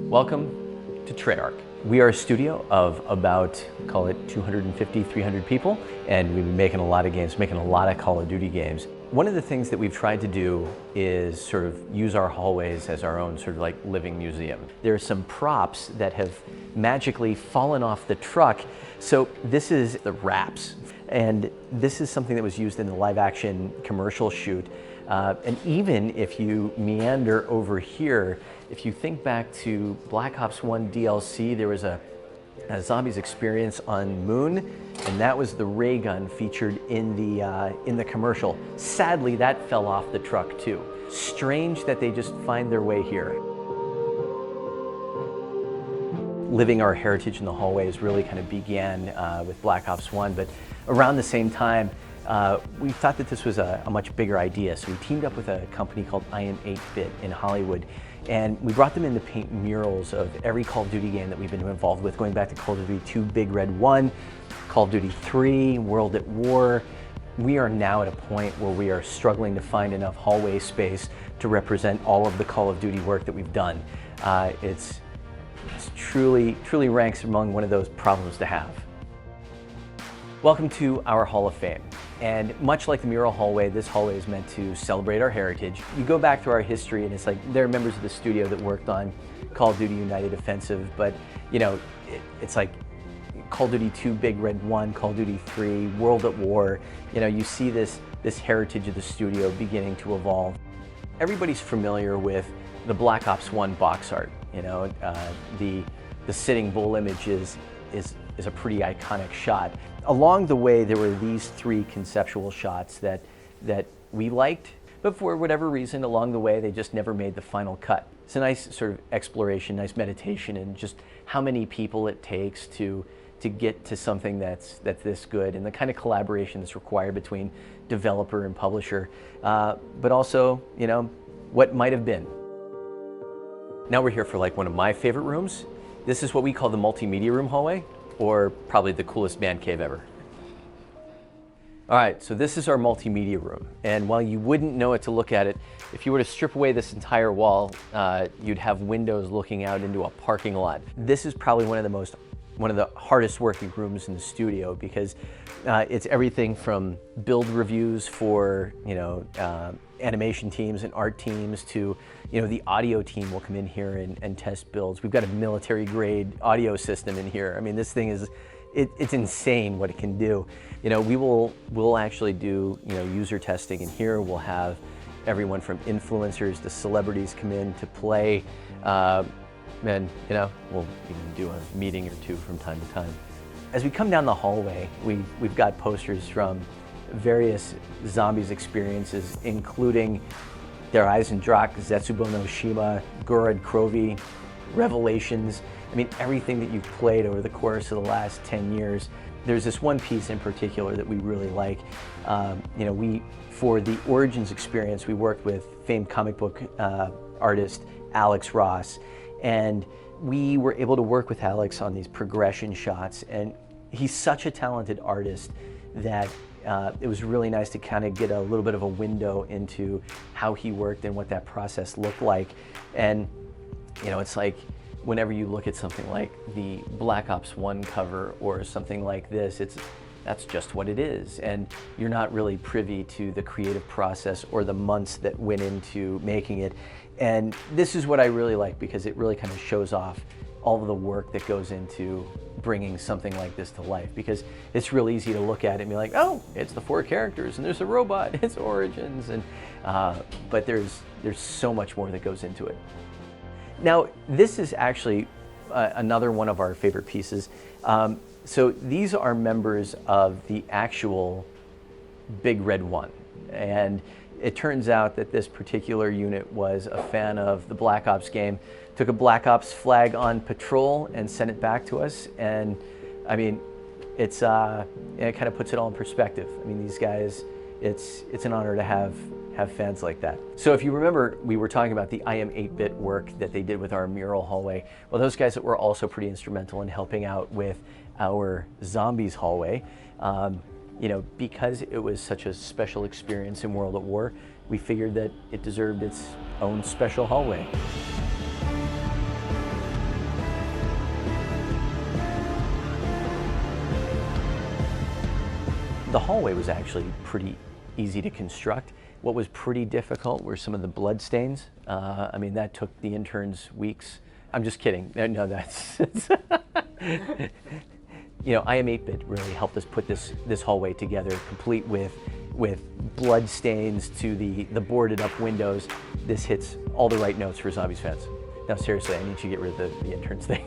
Welcome to Treyarch. We are a studio of about, call it 250, 300 people, and we've been making a lot of games, making a lot of Call of Duty games. One of the things that we've tried to do is sort of use our hallways as our own sort of like living museum. There are some props that have magically fallen off the truck. So this is the Rafacz, and this is something that was used in the live action commercial shoot. And even if you meander over here, if you think back to Black Ops 1 DLC, there was a zombies experience on Moon, and that was the ray gun featured in the commercial. Sadly, that fell off the truck too. Strange that they just find their way here. Living our heritage in the hallways really kind of began with Black Ops 1, but around the same time, we thought that this was a much bigger idea, so we teamed up with a company called I Am 8-Bit in Hollywood, and we brought them in to paint murals of every Call of Duty game that we've been involved with, going back to Call of Duty 2 Big Red 1, Call of Duty 3, World at War. We are now at a point where we are struggling to find enough hallway space to represent all of the Call of Duty work that we've done. It's truly ranks among one of those problems to have. Welcome to our Hall of Fame. And much like the Mural hallway, this hallway is meant to celebrate our heritage. You go back through our history and it's like there are members of the studio that worked on Call of Duty United Offensive, but you know, it's like Call of Duty 2 Big Red 1, Call of Duty 3, World at War. You know, you see this heritage of the studio beginning to evolve. Everybody's familiar with the Black Ops 1 box art. You know, the sitting bull image is a pretty iconic shot. Along the way, there were these three conceptual shots that we liked, but for whatever reason, along the way, they just never made the final cut. It's a nice sort of exploration, nice meditation, and just how many people it takes to get to something that's this good, and the kind of collaboration that's required between developer and publisher, but also, you know, what might have been. Now we're here for like one of my favorite rooms. This is what we call the Multimedia room hallway, or probably the coolest man cave ever. All right, so this is our multimedia room. And while you wouldn't know it to look at it, if you were to strip away this entire wall, you'd have windows looking out into a parking lot. This is probably one of the hardest working rooms in the studio because it's everything from build reviews for, you know, animation teams and art teams to, you know, the audio team will come in here and test builds. We've got a military grade audio system in here. I mean, this thing is, it's insane what it can do. You know, we'll actually do, you know, user testing in here. We'll have everyone from influencers to celebrities come in to play. And, you know, we'll even do a meeting or two from time to time. As we come down the hallway, we've got posters from various zombies experiences, including Der Eisendrak, Zetsubo no Shima, Gorod Krovi, Revelations. I mean, everything that you've played over the course of the last 10 years. There's this one piece in particular that we really like. You know, for the Origins experience, we worked with famed comic book artist Alex Ross, and we were able to work with Alex on these progression shots, and he's such a talented artist that it was really nice to kind of get a little bit of a window into how he worked and what that process looked like. And you know, it's like whenever you look at something like the Black Ops 1 cover or something like this, that's just what it is, and you're not really privy to the creative process or the months that went into making it. And this is what I really like because it really kind of shows off all of the work that goes into bringing something like this to life, because it's real easy to look at it and be like, oh, it's the 4 characters and there's a robot, it's Origins, and but there's so much more that goes into it. Now, this is actually another one of our favorite pieces. So these are members of the actual Big Red 1, and it turns out that this particular unit was a fan of the Black Ops game, took a Black Ops flag on patrol and sent it back to us. And I mean, it kind of puts it all in perspective. I mean, these guys, it's an honor to have fans like that. So if you remember, we were talking about the I Am 8-Bit work that they did with our Mural hallway. Well, those guys that were also pretty instrumental in helping out with our Zombies hallway. You know, because it was such a special experience in World at War, we figured that it deserved its own special hallway. The hallway was actually pretty easy to construct. What was pretty difficult were some of the blood stains. I mean, that took the interns weeks. I'm just kidding. No, that's you know, I Am 8-Bit really helped us put this hallway together, complete with blood stains to the boarded up windows. This hits all the right notes for Zombies fans. Now seriously, I need you to get rid of the interns thing.